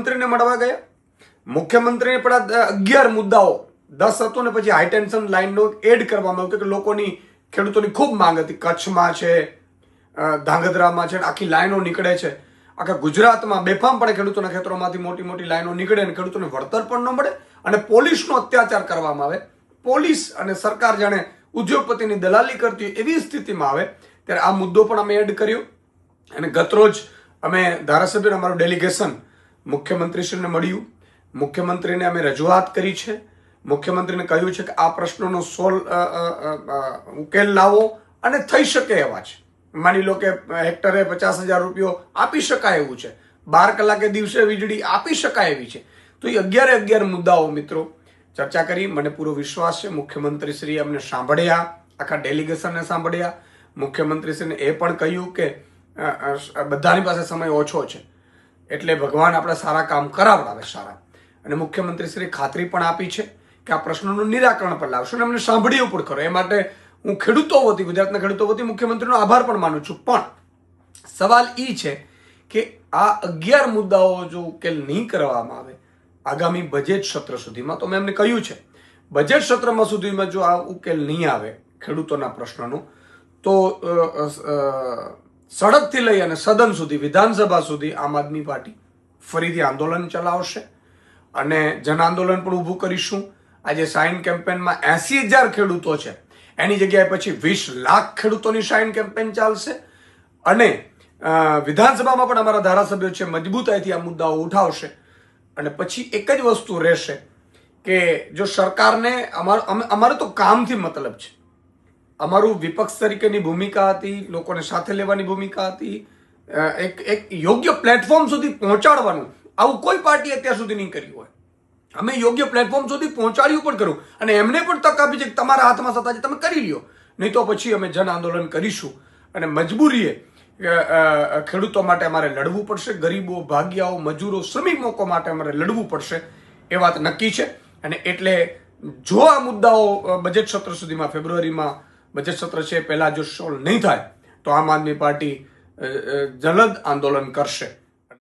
મંત્રીને મળવા ગયા. મુખ્યમંત્રીને પણ 11 મુદ્દાઓ 10 હતો ને પછી હાઈ ટેન્શન લાઈનનો એડ કરવામાં આવ્યો કે લોકોની ખેડૂતોની ખૂબ માંગ હતી. કચ્છમાં છે, ધાંગધ્રામાં છે, આખી લાઈનો નીકળે છે. આખા ગુજરાતમાં બેફામપણે ખેડૂતોના ખેતરોમાંથી મોટી મોટી લાઈનો નીકળે અને ખેડૂતોને વળતર પણ ન મળે અને પોલીસનો અત્યાચાર કરવામાં આવે. પોલીસ અને સરકાર જાણે ઉદ્યોગપતિની દલાલી કરતી હોય એવી સ્થિતિમાં આવે ત્યારે આ મુદ્દો પણ અમે એડ કર્યો. અને ગતરોજ અમે ધારાસભ્ય અમારું ડેલિગેશન મુખ્યમંત્રીશ્રીને મળ્યું. મુખ્યમંત્રીને અમે રજૂઆત કરી છે. મુખ્યમંત્રીને કહ્યું છે કે આ પ્રશ્નોનો ઉકેલ લાવો અને થઈ શકે એવા છે. માની લો કે હેક્ટરે 50,000 રૂપિયો આપી શકાય એવું છે, 12 કલાકે દિવસે વીજળી આપી શકાય એવી છે. તો એ 11 મુદ્દાઓ મિત્રો ચર્ચા કરી. મને પૂરો વિશ્વાસ છે મુખ્યમંત્રીશ્રીએ અમને સાંભળ્યા, આખા ડેલિગેશનને સાંભળ્યા. મુખ્યમંત્રીશ્રીને એ પણ કહ્યું કે બધાની પાસે સમય ઓછો છે એટલે ભગવાન આપણે સારા કામ કરાવડાવે સારા. અને મુખ્યમંત્રીશ્રીએ ખાતરી પણ આપી છે કે આ પ્રશ્નોનું નિરાકરણ પણ લાવશું અને અમને સાંભળ્યું પણ ખરો. એ માટે હું ખેડૂતો વતી, ગુજરાતના ખેડૂતો વતી મુખ્યમંત્રીનો આભાર પણ માનું છું. પણ સવાલ એ છે કે આ 11 મુદ્દાઓ જો ઉકેલ નહીં કરવામાં આવે આગામી બજેટ સત્ર સુધીમાં, તો મેં એમને કહ્યું છે બજેટ સત્રમાં સુધીમાં જો આ ઉકેલ નહીં આવે ખેડૂતોના પ્રશ્નનો તો સડકથી લઈ અને સદન સુધી, વિધાનસભા સુધી આમ આદમી પાર્ટી ફરીથી આંદોલન ચલાવશે અને જન આંદોલન પણ ઊભું કરીશું. આજે સાઇન કેમ્પેનમાં 80,000 ખેડૂતો છે, એની જગ્યાએ પછી 20 લાખ ખેડૂતોની સાઇન કેમ્પેન ચાલશે. અને વિધાનસભામાં પણ અમારા ધારાસભ્યો છે મજબૂતાઈથી આ મુદ્દાઓ ઉઠાવશે. અને પછી એક જ વસ્તુ રહેશે કે જો સરકારને અમારે તો કામથી મતલબ છે, અમારું વિપક્ષ તરીકેની ભૂમિકા હતી, લોકોને સાથે લેવાની ભૂમિકા હતી, એક યોગ્ય પ્લેટફોર્મ સુધી પહોંચાડવાનું. આવું કોઈ પાર્ટી અત્યાર સુધી નહીં કર્યું હોય. અમે યોગ્ય પ્લેટફોર્મ સુધી પહોંચાડ્યું પણ કર્યું અને એમને પણ તક આપી છે કે તમારા હાથમાં સત્તા છે, તમે કરી લ્યો. નહીં તો પછી અમે જન આંદોલન કરીશું અને મજબૂરીએ ખેડૂતો માટે અમારે લડવું પડશે. ગરીબો, ભાગિયાઓ, મજૂરો, શ્રમિકો માટે અમારે લડવું પડશે. એ વાત નક્કી છે. અને એટલે જો આ મુદ્દાઓ બજેટ સત્ર સુધીમાં, ફેબ્રુઆરીમાં બજેટ સત્ર છે પહેલા જો સોલ્વ નહીં થાય તો આમ આદમી પાર્ટી જલદ આંદોલન કરશે.